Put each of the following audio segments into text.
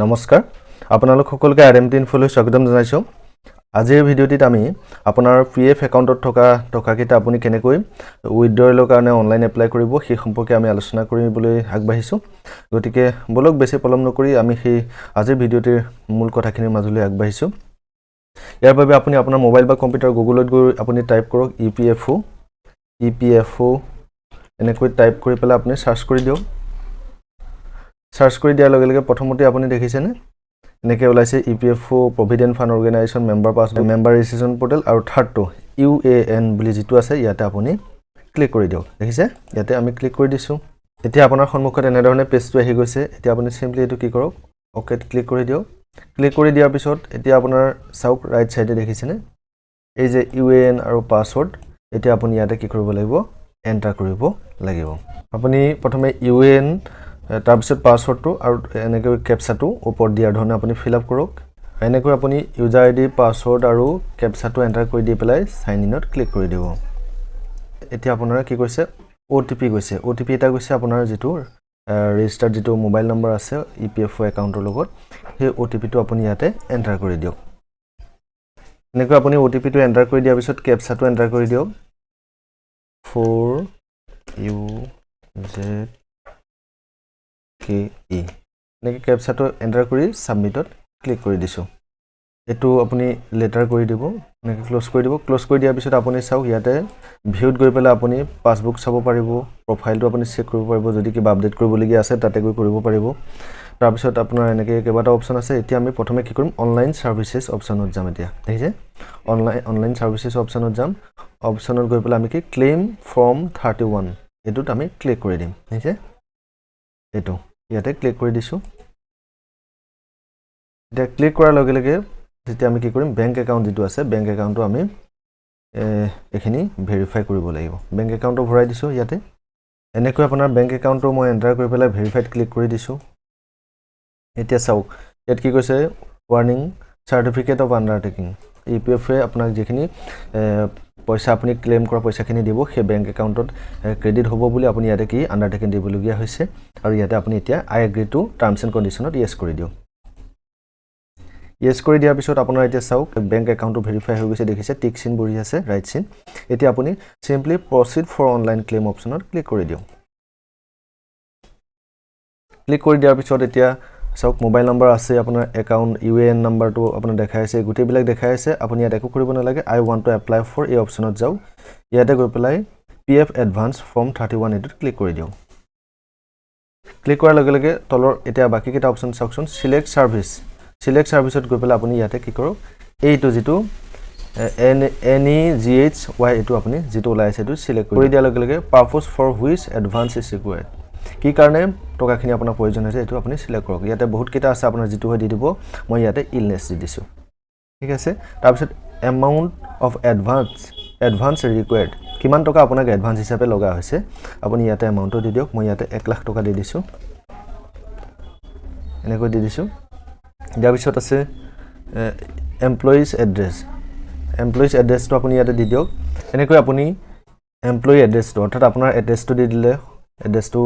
নমস্কাৰ আপোনালোক সকলোকে আৰএমটি ইনফোলৈ স্বাগতম জনাইছো আজিৰ ভিডিঅ'টিত আমি আপোনাৰ পিএফ একাউণ্টত থকা টকাকিটা আপুনি কেনেকৈ উইথড্ৰলৰ কাৰণে অনলাইন এপ্লাই কৰিব সেই সম্পৰ্কে আমি আলোচনা কৰিবলৈ আগবাঢ়িছো গতিকে বলক বেছি পলম নকৰি আমি সেই আজিৰ ভিডিঅ'টিৰ মূল কথাখিনিৰ মাজলৈ আগবাঢ়িছো ইয়াৰ বাবে আপুনি আপোনাৰ মোবাইল বা কম্পিউটাৰ গুগলত গৈ আপুনি টাইপ কৰক epfo এনেকৈ টাইপ কৰি পেলাই আপুনি সাৰ্চ কৰি দিয়ক সাৰ্চ কৰি দিয়াৰ লগে লগে প্ৰথমতে আপুনি দেখিছেনে এনেকৈ ওলাইছে epfo provident fund organisation member passbook member registration portal আৰু থাৰ্ডটো UAN বুলি যেটো আছে ইয়াতে আপুনি ক্লিক কৰি দিয়ক দেখিছে ইয়াতে আমি ক্লিক কৰি দিছো এতিয়া আপোনাৰ সন্মুখত এনে ধৰণে পেজটো আহি গৈছে এতিয়া আপুনি সিম্পলি এটো কি কৰক ওকে ক্লিক কৰি দিয়ক ক্লিক কৰি দিয়াৰ পিছত এতিয়া আপোনাৰ সাউক ৰাইট সাইডে দেখিছেনে এই যে UAN আৰু পাছৱৰ্ড এতিয়া আপুনি ইয়াতে কি কৰিব লাগিব এন্টাৰ কৰিব লাগিব আপুনি প্ৰথমে UAN তাৰ পিছত পাছৱৰ্ডটো আৰু এনেকৈ ক্যাপচাটো ওপৰত দিয়াৰ ধৰণে আপুনি ফিল আপ কৰক এনেকৈ আপুনি ইউজাৰ আইডি পাছৱৰ্ড আৰু ক্যাপচাটো এন্টাৰ কৰি দি পেলাই সাইন ইনত ক্লিক কৰি দিব এতিয়া আপোনাৰ কি কৈছে OTP গৈছে OTP এটা গৈছে আপোনাৰ যেটো ৰেজিষ্টাৰ্ড যেটো মোবাইল নম্বৰ আছে EPFO একাউণ্টৰ লগত সেই OTP টো আপুনি ইয়াতে এন্টাৰ কৰি দিয়ক এনেকৈ আপুনি OTP টো এন্টাৰ কৰি দিয়াৰ পিছত ক্যাপচাটো এন্টাৰ কৰি দিয়ক 4UZ KE নেকি ক্যাপচাটো এন্টাৰ কৰি সাবমিটত ক্লিক কৰি দিছো এটো আপুনি লেটাৰ কৰি দিব নেকি ক্লোজ কৰি দিব ক্লোজ কৰি দিয়াৰ পিছত আপুনি চাওক ইয়াতে ভিউত গৈ পেলাই আপুনি পাসবুক চাব পাৰিব প্ৰফাইলটো আপুনি চেক কৰিব পাৰিব যদি কিবা আপডেট কৰিবলগীয়া আছে তাতে গৈ কৰিব পাৰিব তাৰ পিছত আপোনাৰ এনেকৈ কেইবাটা অপচন আছে এতিয়া আমি প্ৰথমে কি কৰিম অনলাইন সাৰ্ভিসেস অপচনত যাম এতিয়া দেখিছে অনলাইন সাৰ্ভিসেস অপচনত যাম অপচনত গৈ পেলাই আমি কি ক্লেম ফৰ্ম 31 এটোত আমি ক্লিক কৰি দিম দেখিছে এটো ইয়াতে ক্লিক কৰি দিছো এটা ক্লিক কৰাৰ লগে লগে যেতিয়া আমি কি কৰিম বেংক একাউণ্ট যেটো আছে বেংক একাউণ্টটো আমি এখিনি ভেৰিফাই কৰিব লাগিব বেংক একাউণ্টটো ভৰাই দিছো ইয়াতে এনেকৈ আপোনাৰ বেংক একাউণ্টটো মই এন্টাৰ কৰি পেলাই ভেৰিফাইড ক্লিক কৰি দিছো এতিয়া চাওক ইয়াত কি কৈছে ওয়াৰ্নিং সাৰ্টিফিকেট অফ আন্ডাৰটেকিং EPFO আপোনাক যেখিনি পইচা আপুনি ক্লেম কৰা পইচাখিনি দিব সেই বেংক একাউণ্টত ক্ৰেডিট হ'ব বুলি আপুনি ইয়াতে কি আন্ডাৰটেকিং দিবলগীয়া হৈছে আৰু ইয়াতে আপুনি এতিয়া I agree to terms and কণ্ডিশ্যনত ইয়েস কৰি দিয়ক ইয়েস কৰি দিয়াৰ পিছত আপোনাৰ এতিয়া চাওক বেংক একাউণ্টটো ভেৰিফাই হৈ গৈছে দেখিছে টিক চিন বহি আছে ৰাইট চিন এতিয়া আপুনি simply proceed for online claim অপচনত ক্লিক কৰি দিয়ক ক্লিক কৰি দিয়াৰ পিছত এতিয়া চাওক মোবাইল নম্বৰ আছে আপোনাৰ একাউণ্ট UAN নম্বৰটো আপোনাৰ দেখাই আছে গুটেবিলাক দেখাই আছে আপুনি ইয়াত একো কৰিব নালাগে আই ওয়ান্ট টু এপ্লাই ফৰ এই অপচনত যাও ইয়াতে গৈ পেলাই PF এডভান্স ফৰ্ম 31 এটোত ক্লিক কৰি দিয়ক ক্লিক কৰাৰ লগে লগে তলৰ এতিয়া বাকি কিটা অপচন চাওকচোন সিলেক্ট সাৰ্ভিসত গৈ পেলাই আপুনি ইয়াতে কি কৰক এইটো যেটো NEGHY এটো আপুনি যেটো ওলাইছে এটো সিলেক্ট কৰি দিয়াৰ লগে লগে purpose for which advance is required কি কাৰণে টকাখিনি আপোনাৰ প্ৰয়োজন হৈছে এটো আপুনি সিলেক্ট কৰক ইয়াতে বহুত কিটা আছে আপোনাৰ যেটো হয় দি দিব মই ইয়াতে ইলনেস দি দিছো ঠিক আছে তাৰ পিছত এমাউন্ট অফ এডভান্স ৰিকুৱাৰ্ড কিমান টকা আপোনাক এডভান্স হিচাপে লগা হৈছে আপুনি ইয়াতে এমাউন্টটো দি দিয়ক মই ইয়াতে 1 লাখ টকা দি দিছো এনেকৈ দি দিছো ইয়াৰ পিছত আছে এমপ্লয়িজ এড্ৰেছটো আপুনি ইয়াতে দি দিয়ক এনেকৈ আপুনি এমপ্লয়ি এড্ৰেছটো অৰ্থাৎ আপোনাৰ এড্ৰেছটো দি দিলে এড্ৰেছটো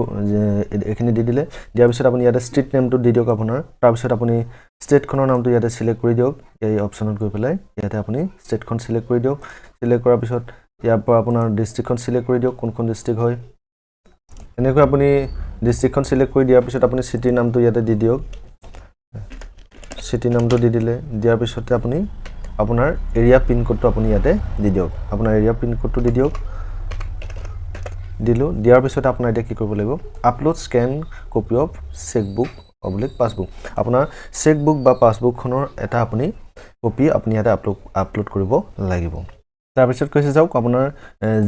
এখিনি দি দিলে দিয়াৰ পিছত আপুনি ইয়াতে ষ্ট্ৰীট নেমটো দি দিয়ক আপোনাৰ তাৰ পিছত আপুনি ষ্টেটখনৰ নামটো ইয়াতে সিলেক্ট কৰি দিয়ক এই অপচনত গৈ পেলাই ইয়াতে আপুনি ষ্টেটখন সিলেক্ট কৰি দিয়ক সিলেক্ট কৰাৰ পিছত ইয়াৰ পৰা আপোনাৰ ডিস্ট্ৰিক্টখন সিলেক্ট কৰি দিয়ক কোনখন ডিস্ট্ৰিক্ট হয় এনেকৈ আপুনি ডিস্ট্ৰিক্টখন সিলেক্ট কৰি দিয়াৰ পিছত আপুনি সিটিৰ নামটো ইয়াতে দি দিয়ক সিটি নামটো দি দিলে দিয়াৰ পিছতে আপুনি আপোনাৰ এৰিয়া পিন কোডটো আপুনি ইয়াতে দি দিয়ক আপোনাৰ এৰিয়া পিন কোডটো দি দিয়ক দিয়াৰ পিছত আপোনাৰ এটা কি কৰিব লাগিব upload scan copy of chequebook oblique passbook আপোনাৰ চেকবুক বা পাসবুকখনৰ এটা আপুনি কপি আপুনি ইয়াতে আপলোড কৰিব লাগিব তাৰ পিছত কৈছে যাওক আপোনাৰ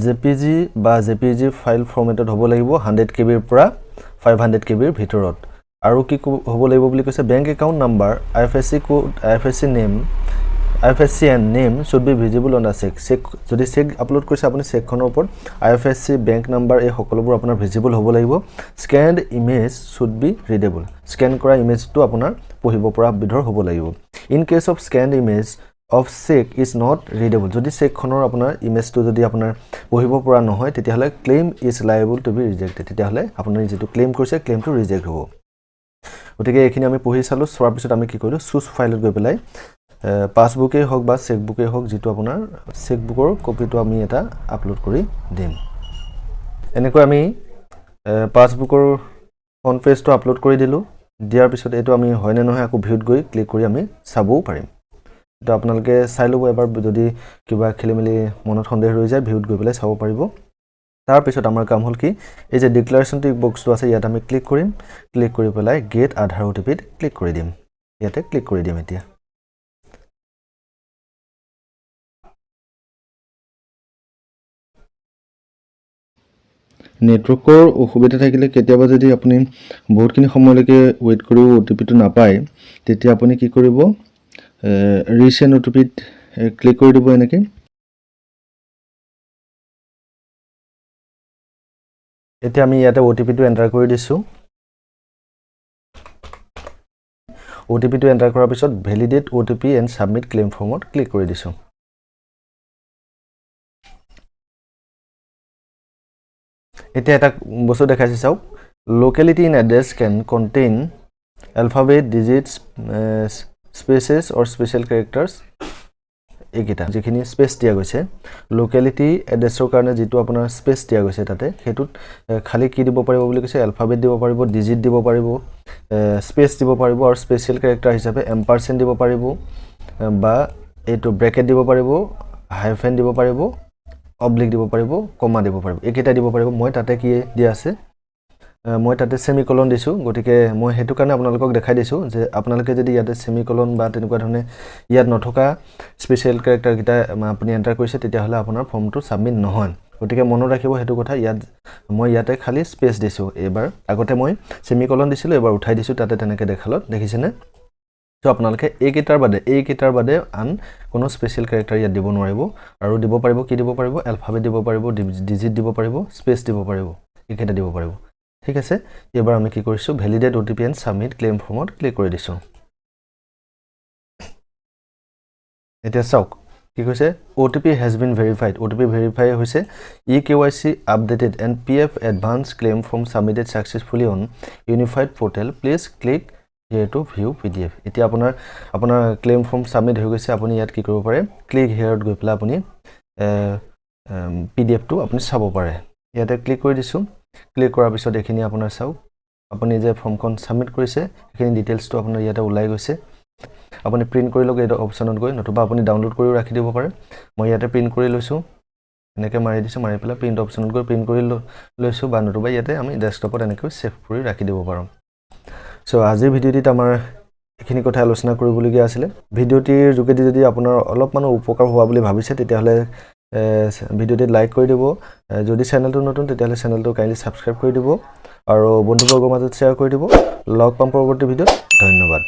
JPG বা JPG ফাইল ফৰমেটত হ'ব লাগিব 100 KB ৰ পৰা 500 KB ৰ ভিতৰত আৰু কি হ'ব লাগিব বুলি কৈছে bank account number IFSC code IFSC and name should be visible on the check যদি চেক আপলোড কৰিছে আপুনি চেকখনৰ ওপৰত IFSC বেংক নাম্বাৰ এই সকলোবোৰ আপোনাৰ ভিজিবল হ'ব লাগিব scanned image should be readable scan কৰা ইমেজটো আপোনাৰ পঢ়িব পৰা বিধৰ হ'ব লাগিব in case of scanned image of check is not readable যদি চেকখনৰ আপোনাৰ ইমেজটো যদি আপোনাৰ পঢ়িব পৰা নহয় তেতিয়াহলে claim is liable to be rejected তেতিয়াহলে আপুনি যেটো ক্লেম কৰিছে ক্লেমটো ৰিজেক্ট হ'ব গতিকে এইখিনি আমি পঢ়ি চালো চোৱাৰ পিছত আমি কি কৰিলো চুজ ফাইলত গৈ পেলাই পাছবুকে হওক বা চেকবুকে হওক যেটো আপোনাৰ চেকবুকৰ কপিটো আমি এটা আপলোড কৰি দিম এনেকৈ আমি পাছবুকৰ ফ্ৰন্ট পেজটো আপলোড কৰি দিলো দিয়াৰ পিছত এটো আমি হয় নে নহয় আকৌ ভিউত গৈ ক্লিক কৰি আমি চাবও পাৰিম তো আপোনালোকে চাই লব এবাৰ যদি কিবা খেলিমেলি মনত সন্দেহ ৰৈ যায় ভিউত গৈ পেলাই চাব পাৰিব তাৰ পিছত আমাৰ কাম হল কি এই যে ডিক্লাৰেচন টিক বক্সটো আছে ইয়াত আমি ক্লিক কৰিম ক্লিক কৰি পেলাই গেট আধাৰ ওটিপিত ক্লিক কৰি দিম ইয়াতে ক্লিক কৰি দিম এতিয়া নেটৱৰ্কৰ অসুবিধা থাকিলে কেতিয়াবা যদি আপুনি বহুতখিনি সময়লৈকে ওয়েট কৰি ওটিপিটো নাপায় তেতিয়া আপুনি কি কৰিব ৰিসেন্ড ওটিপিত ক্লিক কৰি দিব এনেকে এতিয়া আমি ইয়াতে ওটিপিটো এন্টাৰ কৰি দিছো ওটিপিটো এন্টাৰ কৰাৰ পিছত validate OTP and submit claim ফৰ্মত ক্লিক কৰি দিছো এতিয়া এটা বস্তু দেখাইছে চাওক locality in address can contain alphabet digits spaces or special characters এইকেইটা যেখিনি স্পেস দিয়া গৈছে লোকেলিটি এড্ৰেছৰ কাৰণে যেটো আপোনাৰ স্পেস দিয়া গৈছে তাতে হেতুত খালি কি দিব পাৰিব বুলি কৈছে এলফাবেট দিব পাৰিব ডিজিট দিব পাৰিব স্পেস দিব পাৰিব আৰু স্পেশাল ক্যাৰেক্টাৰ হিচাপে এম্পাৰচেণ্ড দিব পাৰিব বা এটো ব্ৰেকেট দিব পাৰিব হাইফেন দিব পাৰিব অবলিক দিব পাৰিব কমা দিব পাৰিব এইকেইটা দিব পাৰিব মই তাতে কি দিয়া আছে মই তাতে সেমিকলন দিছো গটিকে মই হেতু কাৰণে আপোনালোকক দেখাই দিছো যে আপোনালোকে যদি ইয়াতে সেমিকলন বা তেনেকুৱা ধৰণে ইয়াত নথকা স্পেশাল ক্যাৰেক্টাৰ কিটা আপুনি এন্টাৰ কৰিছে তেতিয়া হলে আপোনাৰ ফৰ্মটো সাবমিট নহয় গটিকে মনত ৰাখিব হেতু কথা ইয়াত মই ইয়াতে খালি স্পেস দিছো এবাৰ আগতে মই সেমিকলন দিছিলো এবাৰ উঠাই দিছো তাতে তেনেকে দেখালত দেখিছেনে তো আপোনালোকে এইকেইটাৰ বাদে আন কোনো স্পেশাল ক্যাৰেক্টাৰ ইয়াত দিব নোৱাৰিব আৰু দিব পাৰিব কি দিব পাৰিব এলফাবেট দিব পাৰিব ডিজিট দিব পাৰিব স্পেস দিব পাৰিব এইকেইটা দিব পাৰিব ঠিক আছে এবাৰ আমি কি কৰিছো validate OTP and submit claim ফৰ্মত ক্লিক কৰি দিছো এতিয়া চাওক কি কৈছে OTP has been verified OTP verify হৈছে eKYC updated and PF advance claim form submitted successfully on unified portal please click here to view PDF এতিয়া আপোনাৰ ক্লেম ফৰ্ম সাবমিট হৈ গৈছে আপুনি ইয়াত কি কৰিব পাৰে ক্লিক হেয়াৰত গৈ পেলাই আপুনি PDF টো আপুনি চাব পাৰে ইয়াতে ক্লিক কৰি দিছো ক্লিক কৰাৰ পিছত এখিনি আপোনাৰ চাও আপুনি যে ফৰ্মখন সাবমিট কৰিছে এখিনি ডিটেইলছটো আপোনাৰ ইয়াতে ওলাই গৈছে আপুনি প্ৰিন্ট কৰি লওক এই অপচনত গৈ নতুবা আপুনি ডাউনলোড কৰি ৰাখি দিব পাৰে মই ইয়াতে প্ৰিন্ট কৰি লৈছো এনেকে মাৰি দিছো মাৰি পেলাই প্ৰিন্ট অপচনত গৈ প্ৰিন্ট কৰি লৈছো বা নতুবা ইয়াতে আমি ডেস্কটপত এনেকৈ সেভ কৰি ৰাখি দিব পাৰো সো আজিৰ ভিডিওটিত আমাৰ এখিনি কথা আলোচনা কৰিবলগীয়া আছিল ভিডিওটিৰ যোগেদি যদি আপোনাৰ অলপ মান উপকাৰ হোৱা বুলি ভাবিছে তেতিয়া হলে ভিডিওটি লাইক কৰি দিব যদি চেনেলটো নতুন তেতিয়া হলে চেনেলটো কাইন্ডলি সাবস্ক্ৰাইব কৰি দিব আৰু বন্ধুবৰ্গৰ মাজত শ্বেয়াৰ কৰি দিব লগ পাম পৰৱৰ্তী ভিডিওত ধন্যবাদ